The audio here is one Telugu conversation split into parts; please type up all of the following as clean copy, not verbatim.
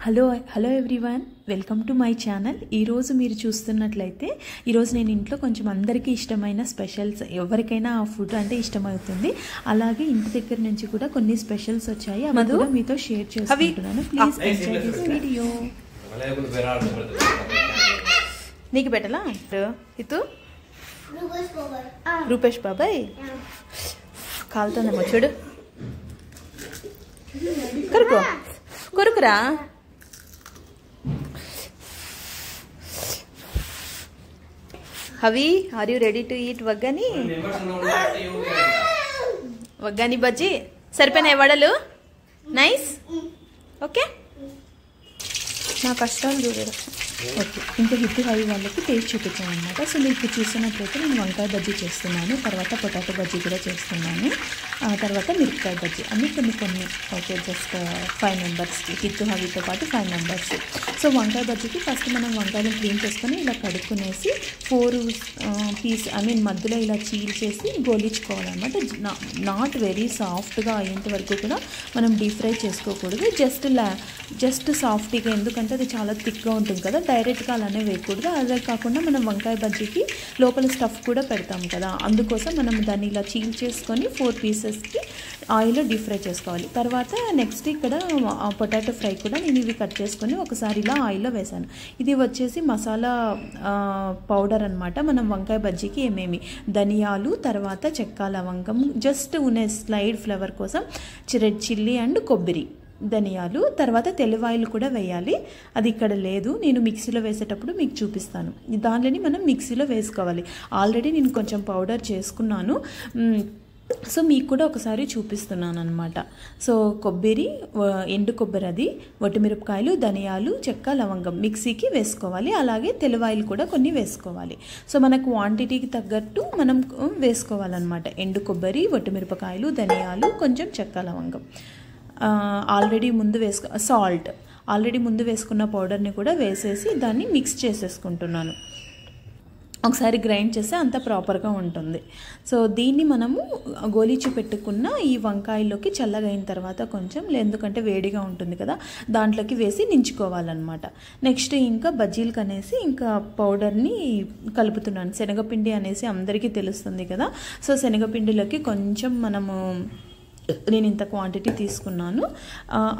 Hello hello everyone, welcome to my channel. ఈరోజు మీరు చూస్తున్నట్లయితే ఈరోజు నేను ఇంట్లో కొంచెం అందరికీ ఇష్టమైన స్పెషల్స్, ఎవరికైనా ఆ ఫుడ్ అంటే ఇష్టమవుతుంది. అలాగే ఇంటి దగ్గర నుంచి కూడా కొన్ని స్పెషల్స్ వచ్చాయి, అవి కూడా మీతో షేర్ చేసుకుంటున్నాను. Please enjoy this video. నీకు పెట్టలా ఇతు రూపేష్ బాబాయ్ కాలుతుందమ్మా, చూడు. కొరుకు కొరుకురా. Havi, are you ready to eat వగ్గాని? వగ్గాని బజ్జీ సరిపోయినాయి వడలు? Nice, okay. నా కష్టాలు చూడరు. ఓకే, ఇంకా హిట్ హై వాళ్ళకి టేస్ట్ చూపించాను అనమాట. సో మీకు చూస్తున్నట్లయితే నేను వంకాయ బజ్జీ చేస్తున్నాను, తర్వాత పొటాటో బజ్జీ కూడా చేస్తున్నాను, తర్వాత మిరపకాయ బజ్జీ అన్నీ కొన్ని. ఓకే, జస్ట్ 5 మెంబర్స్కి, హిట్ హవితో పాటు 5 మెంబర్స్. సో వంకాయ బజ్జీకి ఫస్ట్ మనం వంకాయలు క్లీన్ చేసుకొని ఇలా కడుక్కునేసి 4 పీస్ మధ్యలో ఇలా చీల్చేసి గోలించుకోవాలన్నమాట. నాట్ వెరీ సాఫ్ట్గా అయ్యేంత వరకు కూడా మనం డీప్ ఫ్రై చేసుకోకూడదు, జస్ట్ సాఫ్ట్గా, ఎందుకంటే అది చాలా థిక్గా ఉంటుంది కదా, డైరెక్ట్గా అలానే వేయకూడదు. అదే కాకుండా మనం వంకాయ బజ్జీకి లోపల స్టఫ్ కూడా పెడతాం కదా, అందుకోసం మనం దాన్ని ఇలా చీల్ చేసుకొని 4 పీసెస్కి ఆయిల్లో డీప్ ఫ్రై చేసుకోవాలి. తర్వాత నెక్స్ట్ ఇక్కడ పొటాటో ఫ్రై కూడా నేను ఇవి కట్ చేసుకొని ఒకసారి ఇలా ఆయిల్లో వేసాను. ఇది వచ్చేసి మసాలా పౌడర్ అనమాట. మనం వంకాయ బజ్జీకి ఏమేమి ధనియాలు, తర్వాత చెక్క, లవంగం, జస్ట్ ఉన్న స్లైడ్ ఫ్లేవర్ కోసం రెడ్ చిల్లీ అండ్ కొబ్బరి, ధనియాలు, తర్వాత తెల్లవాయిలు కూడా వేయాలి. అది ఇక్కడ లేదు, నేను మిక్సీలో వేసేటప్పుడు మీకు చూపిస్తాను. దానిలోని మనం మిక్సీలో వేసుకోవాలి. ఆల్రెడీ నేను కొంచెం పౌడర్ చేసుకున్నాను, సో మీకు కూడా ఒకసారి చూపిస్తున్నాను అనమాట. సో కొబ్బరి, ఎండు కొబ్బరి, అది వట్టిమిరపకాయలు, ధనియాలు, చెక్క, లవంగం మిక్సీకి వేసుకోవాలి. అలాగే తెల్లవాయిలు కూడా కొన్ని వేసుకోవాలి. సో మన క్వాంటిటీకి తగ్గట్టు మనం వేసుకోవాలన్నమాట. ఎండు కొబ్బరి, వట్టిమిరపకాయలు, ధనియాలు, కొంచెం చెక్క, లవంగం, ఆల్రెడీ ముందు సాల్ట్, ఆల్రెడీ ముందు వేసుకున్న పౌడర్ని కూడా వేసేసి దాన్ని మిక్స్ చేసేసుకుంటున్నాను. ఒకసారి గ్రైండ్ చేస్తే అంత ప్రాపర్గా ఉంటుంది. సో దీన్ని మనము గోలిచి పెట్టుకున్న ఈ వంకాయలోకి చల్లగా అయిన తర్వాత కొంచెం, ఎందుకంటే వేడిగా ఉంటుంది కదా, దాంట్లోకి వేసి నించుకోవాలన్నమాట. నెక్స్ట్ ఇంకా బజ్జీలకు అనేసి ఇంకా పౌడర్ని కలుపుతున్నాను. శనగపిండి అనేసి అందరికీ తెలుస్తుంది కదా, సో శనగపిండిలోకి కొంచెం నేను ఇంత క్వాంటిటీ తీసుకున్నాను.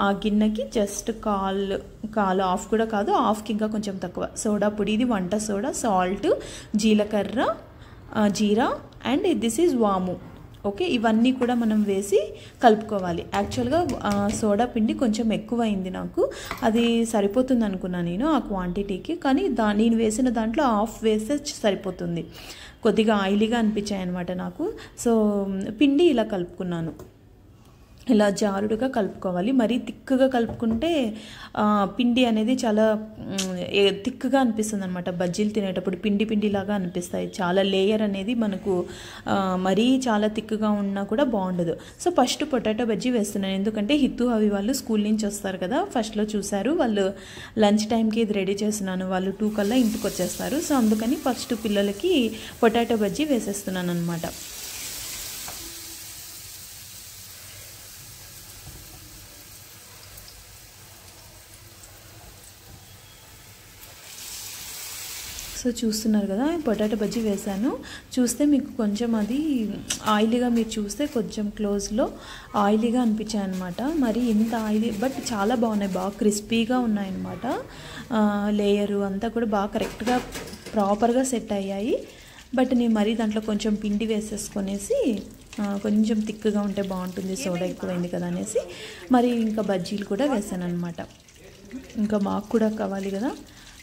ఆ గిన్నెకి జస్ట్ కాలు హాఫ్ కూడా కాదు, హాఫ్కి ఇంకా కొంచెం తక్కువ సోడా పొడి, ఇది వంట సోడా, సాల్ట్, జీలకర్ర, జీరా అండ్ దిస్ ఈజ్ వాము. ఓకే, ఇవన్నీ కూడా మనం వేసి కలుపుకోవాలి. యాక్చువల్గా సోడా పిండి కొంచెం ఎక్కువైంది నాకు, అది సరిపోతుంది అనుకున్నాను నేను ఆ క్వాంటిటీకి, కానీ నేను వేసిన దాంట్లో హాఫ్ వేస్తే సరిపోతుంది. కొద్దిగా ఆయిలీగా అనిపించాయి అనమాట నాకు. సో పిండి ఇలా కలుపుకున్నాను, ఇలా జారుడుగా కలుపుకోవాలి. మరీ తిక్కుగా కలుపుకుంటే పిండి అనేది చాలా తిక్కుగా అనిపిస్తుంది అనమాట. బజ్జీలు తినేటప్పుడు పిండిలాగా అనిపిస్తాయి. చాలా లేయర్ అనేది మనకు మరీ చాలా తిక్కుగా ఉన్నా కూడా బాగుండదు. సో ఫస్ట్ పొటాటో బజ్జీ వేస్తున్నాను, ఎందుకంటే హిత్తు అవి వాళ్ళు స్కూల్ నుంచి వస్తారు కదా, ఫస్ట్లో చూశారు వాళ్ళు, లంచ్ టైంకి ఇది రెడీ చేస్తున్నాను, వాళ్ళు 2 కల్లా ఇంటికి వచ్చేస్తారు. సో అందుకని ఫస్ట్ పిల్లలకి పొటాటో బజ్జీ వేసేస్తున్నాను అనమాట. సో చూస్తున్నారు కదా, పొటాటో బజ్జీ వేసాను. చూస్తే మీకు కొంచెం అది ఆయిలీగా, మీరు చూస్తే కొంచెం క్లోజ్లో ఆయిలీగా అనిపించాయి అనమాట. మరి ఇంత ఆయిలీ, బట్ చాలా బాగున్నాయి, బాగా క్రిస్పీగా ఉన్నాయన్నమాట. లేయరు అంతా కూడా బాగా కరెక్ట్గా ప్రాపర్గా సెట్ అయ్యాయి. బట్ నేను మరీ దాంట్లో కొంచెం పిండి వేసేసుకొనేసి కొంచెం థిక్గా ఉంటే బాగుంటుంది, సోడా ఎక్కువైంది కదా అనేసి మరి ఇంకా బజ్జీలు కూడా వేసాను అనమాట. ఇంకా మాకు కూడా కావాలి కదా,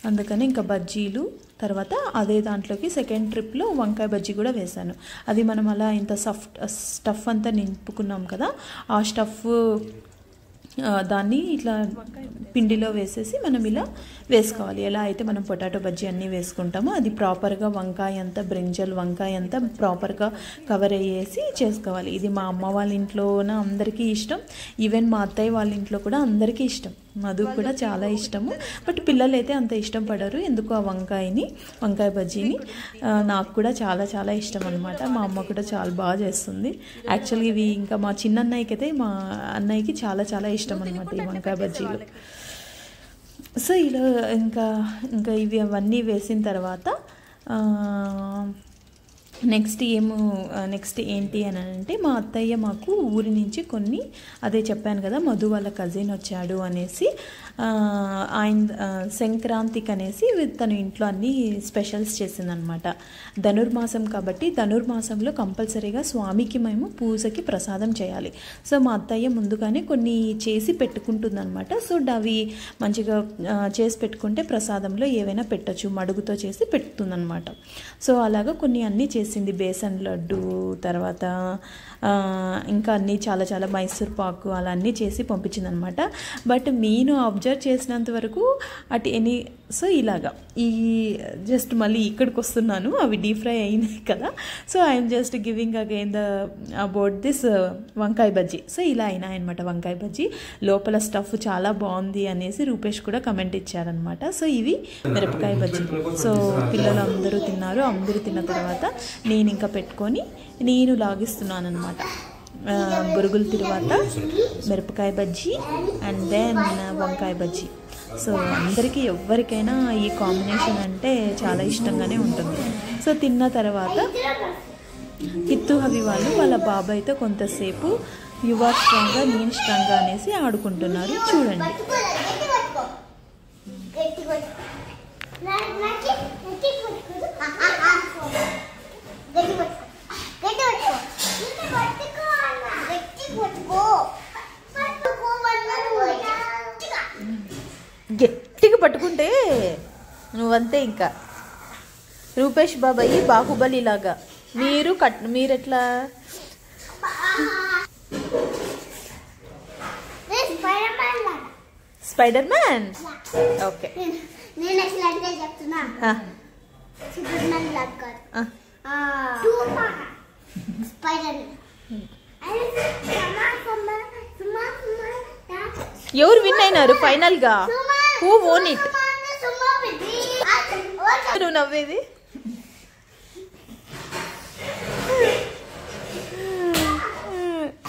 అందుకని ఇంకా బజ్జీలు, తర్వాత అదే దాంట్లోకి సెకండ్ ట్రిప్లో వంకాయ బజ్జీ కూడా వేశాను. అది మనం అలా ఇంత స్టఫ్ అంతా నింపుకున్నాం కదా, ఆ స్టఫ్ దాన్ని ఇట్లా పిండిలో వేసేసి మనం ఇలా వేసుకోవాలి. ఎలా అయితే మనం పొటాటో బజ్జీ అన్నీ వేసుకుంటామో అది ప్రాపర్గా వంకాయ అంతా, బ్రింజల్ వంకాయ అంతా ప్రాపర్గా కవర్ అయ్యేసి చేసుకోవాలి. ఇది మా అమ్మ వాళ్ళ ఇంట్లోన అందరికీ ఇష్టం, ఈవెన్ మా అత్తయ్య వాళ్ళ ఇంట్లో కూడా అందరికీ ఇష్టం. మధు కూడా చాలా ఇష్టము, బట్ పిల్లలు అయితే అంత ఇష్టం పడరు ఎందుకు ఆ వంకాయ బజ్జీని. నాకు కూడా చాలా చాలా ఇష్టం అనమాట. మా అమ్మ కూడా చాలా బాగా చేస్తుంది. యాక్చువల్గా ఇవి ఇంకా మా చిన్న అన్నయ్యకి అయితే, మా అన్నయ్యకి చాలా చాలా ఇష్టం అనమాట ఈ వంకాయ బజ్జీలు. సో ఇలా ఇంకా ఇవి అవన్నీ వేసిన తర్వాత నెక్స్ట్ ఏంటి అని అంటే మా అత్తయ్య మాకు ఊరి నుంచి కొన్ని అదే చెప్పాను కదా మధు వాళ్ళ కజిన్ వచ్చాడు అనేసి ఆయన సంక్రాంతికి అనేసి తను ఇంట్లో అన్ని స్పెషల్స్ చేసిందనమాట. ధనుర్మాసం కాబట్టి ధనుర్మాసంలో కంపల్సరీగా స్వామికి మేము పూజకి ప్రసాదం చేయాలి. సో మా అత్తయ్య ముందుగానే కొన్ని చేసి పెట్టుకుంటుందన్నమాట. సో అవి మంచిగా చేసి పెట్టుకుంటే ప్రసాదంలో ఏవైనా పెట్టచ్చు, మడుగుతో చేసి పెట్టుతుందన్నమాట. సో అలాగా కొన్ని అన్నీ చేసింది, బేసన్ లడ్డు, తర్వాత ఇంకా అన్నీ చాలా చాలా మైసూర్ పాకు అలా అన్నీ చేసి పంపించిందనమాట. బట్ నేను అబ్జర్వ్ చేసినంత వరకు సో ఇలాగా ఈ జస్ట్ మళ్ళీ ఇక్కడికి వస్తున్నాను, అవి డీప్ ఫ్రై అయినాయి కదా. So I'm just giving again about this వంకాయ బజ్జీ. సో ఇలా అయినాయన్నమాట వంకాయ బజ్జీ. లోపల స్టఫ్ చాలా బాగుంది అనేసి రూపేష్ కూడా కమెంట్ ఇచ్చారనమాట. సో ఇవి మిరపకాయ బజ్జీ. సో పిల్లలు అందరూ తిన్నారు. అందరూ తిన్న తర్వాత నేను ఇంకా పెట్టుకొని నేను లాగిస్తున్నాను అనమాట. బురుగుల తర్వాత మిరపకాయ బజ్జీ అండ్ దెన్ వంకాయ బజ్జీ. సో అందరికీ ఎవరికైనా ఈ కాంబినేషన్ అంటే చాలా ఇష్టంగానే ఉంటుంది. సో తిన్న తర్వాత హిత్తు హవి వాళ్ళ బాబాయ్తో కొంతసేపు యువ స్ట్రాంగ్గా నేను స్ట్రాంగ్గా అనేసి ఆడుకుంటున్నారు. చూడండి. గట్టిగా పట్టుకుంటే నువ్వంతే. ఇంకా రూపేష్ బాబాయి బాహుబలి లాగా మీరెట్లా స్పైడర్ మ్యాన్. ఓకే ఎవరు విన్ అయినారు ఫైనల్ గా? Who వోన్ it? నువ్వు నవ్వేది?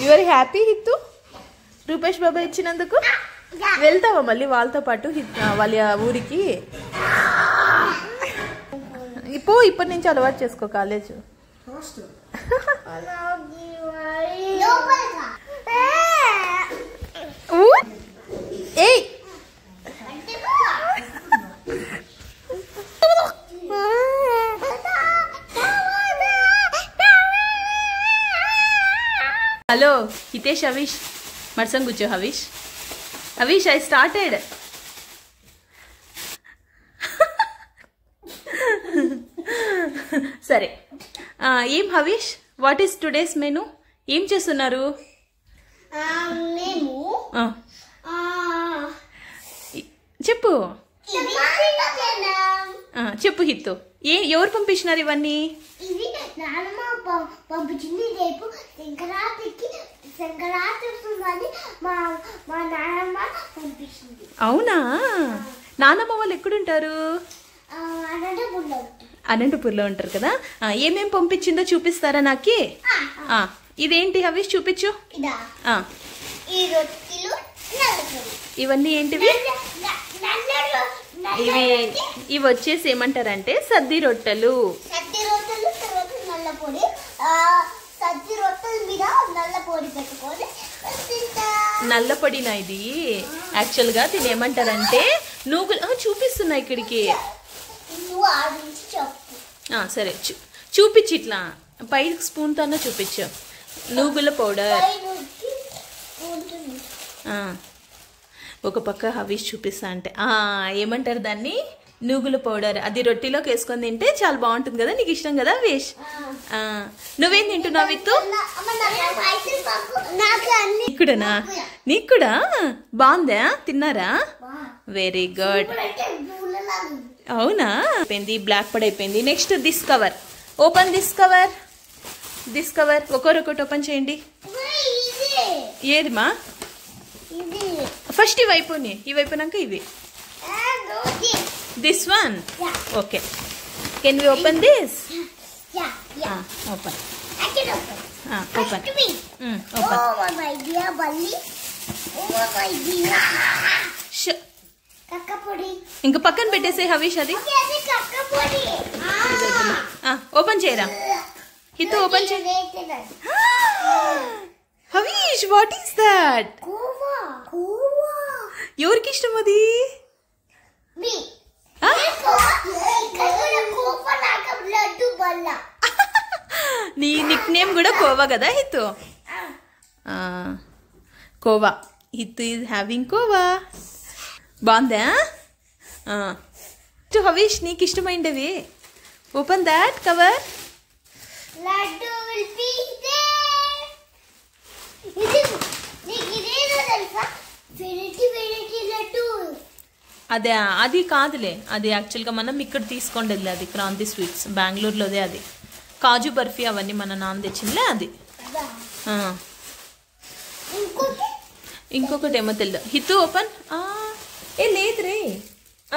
యువర్ హ్యాపీ హిత్తు రూపేష్ బాబా ఇచ్చినందుకు? వెళ్తావా మళ్ళీ వాళ్ళతో పాటు వాళ్ళ ఊరికి? ఇప్పటి నుంచి అలవాటు చేసుకో కాలేజ్. ఏయ్ హలో హితేష్, హవీష్ మర్సం కూర్చో. Havish I started. సరే ఏం Havish, what is today's menu? ఏం చేస్తున్నారు? చెప్పు చెప్పు హిత్తు. ఎవరు పంపించినారు ఇవన్నీ? అవునా? నానమ్మ వాళ్ళు ఎక్కడుంటారు? అనంతపూర్లో ఉంటారు కదా. ఏమేం పంపించిందో చూపిస్తారా నాకి? ఇదేంటి హవీష్ చూపించు. ఇవన్నీ ఏంటివి? ఇవి వచ్చేసి ఏమంటారంటే సద్ది రొట్టెలు. నల్ల పొడినా ఇది? యాక్చువల్ గా దీని ఏమంటారంటే నూగులు. చూపిస్తున్నా ఇక్కడికి. సరే చూపించి ఇట్లా పై స్పూన్ తో చూపించు. నూగుల పౌడర్. ఒక పక్క హవీష్ చూపిస్తా అంటే ఏమంటారు దాన్ని? నూగుల పౌడర్. అది రొట్టెలోకి వేసుకొని తింటే చాలా బాగుంటుంది కదా. నీకు ఇష్టం కదా హవీష్? నువ్వేం తింటున్నావు విత్తు? నీకుడనా? నీకు కూడా బాగుందా? తిన్నారా? Very good. అవునా? అయిపోయింది. బ్లాక్ పడ్ అయిపోయింది. Next this cover. Open this cover. ఒకరొకటి ఓపెన్ చేయండి. ఏది మా? ఫస్ట్ ఇవి అయిపోయినాయి. ఇవి అయిపోయినాక ఇవి. This one. Okay. Can we open this? Open. ఇంక పక్కన పెట్టేసే హవీష్ అది. ఓపెన్ చేయరా హితు, ఓపెన్ చేయ. Havish, what is that? ఎవరికి ఇష్టం అది? నీ నిక్ నేమ్ కూడా కోవా కదా హితు? కోవా. హితు ఈజ్ హ్యావింగ్ కోవా. బాగుందా? హవీష్, నీకు ఇష్టమైండవి. Open that cover. అదే, అది కాదులే, అది యాక్చువల్గా మనం ఇక్కడ తీసుకోండి. అది క్రాంతి స్వీట్స్ బెంగళూరులోదే. అది కాజు బర్ఫీ అవన్నీ మన నాన్న తెచ్చిందిలే అది. ఇంకొకటి ఏమో తెలియదు. హితు ఓపెన్. లేదు రే,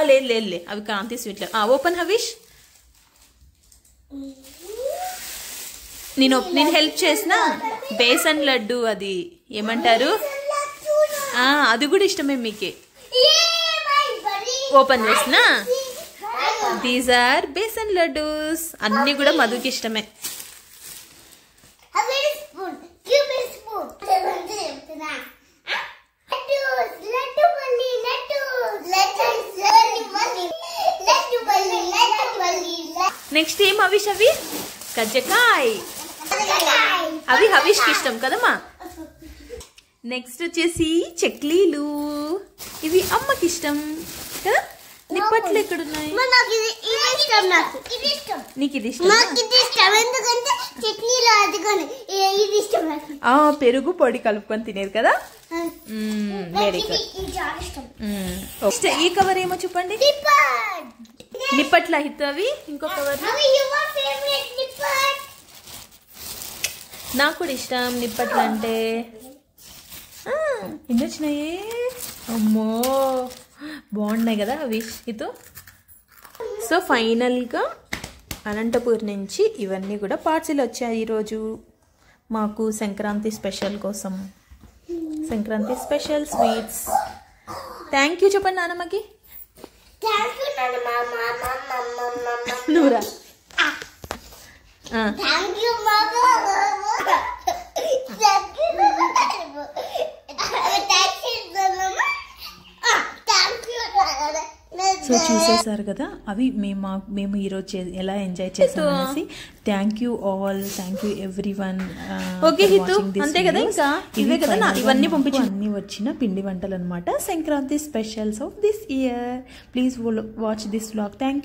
లేదు లేదు లే, అవి క్రాంతి స్వీట్లు. ఓపెన్ హవీష్. నేను హెల్ప్ చేసిన బేసన్ లడ్డు, అది ఏమంటారు, అది కూడా ఇష్టమే మీకే. ఓపెన్ చేసిన దీస్ ఆర్ బేసన్ లడ్డూస్. అన్ని కూడా మధుకి ఇష్టమే. నెక్స్ట్ ఏం హవీష్? అవి కజ్జకాయ్. అవి హవీష్కి ఇష్టం కదమ్మా. నెక్స్ట్ వచ్చేసి చెక్లీలు. ఇవి అమ్మకి ఇష్టం కదా. నిప్పట్లు ఎక్కడున్నాయి? నీకు ఇది ఇష్టం? పెరుగు పొడి కలుపుకొని తినేది కదా. ఈ కవర్ ఏమో చెప్పండి. నిప్పట్ల హిత్. అవి ఇంకో కవర్. నాకు కూడా ఇష్టం నిప్పట్లు అంటే. ఎన్ని వచ్చినాయి? అమ్మో, బాగున్నాయి కదా అవి హితు. సో ఫైనల్గా అనంతపూర్ నుంచి ఇవన్నీ కూడా పార్సిల్ వచ్చాయి ఈరోజు మాకు సంక్రాంతి స్పెషల్ కోసం. Sankranti special sweets. Thank you చెప్పండి నానమ్మకి. నూరా సో చూసేసారు కదా అవి మేము ఈరోజు ఎలా ఎంజాయ్ చేసాం అనేసి. Thank you all, thank you everyone. Okay Hitu, అంతే కదా. ఇంకా ఇవే కదా ఇవన్నీ పంపించి అన్ని వచ్చిన పిండి వంటలు అనమాట. Sankranti specials of this year. Please watch this vlog. Thank you.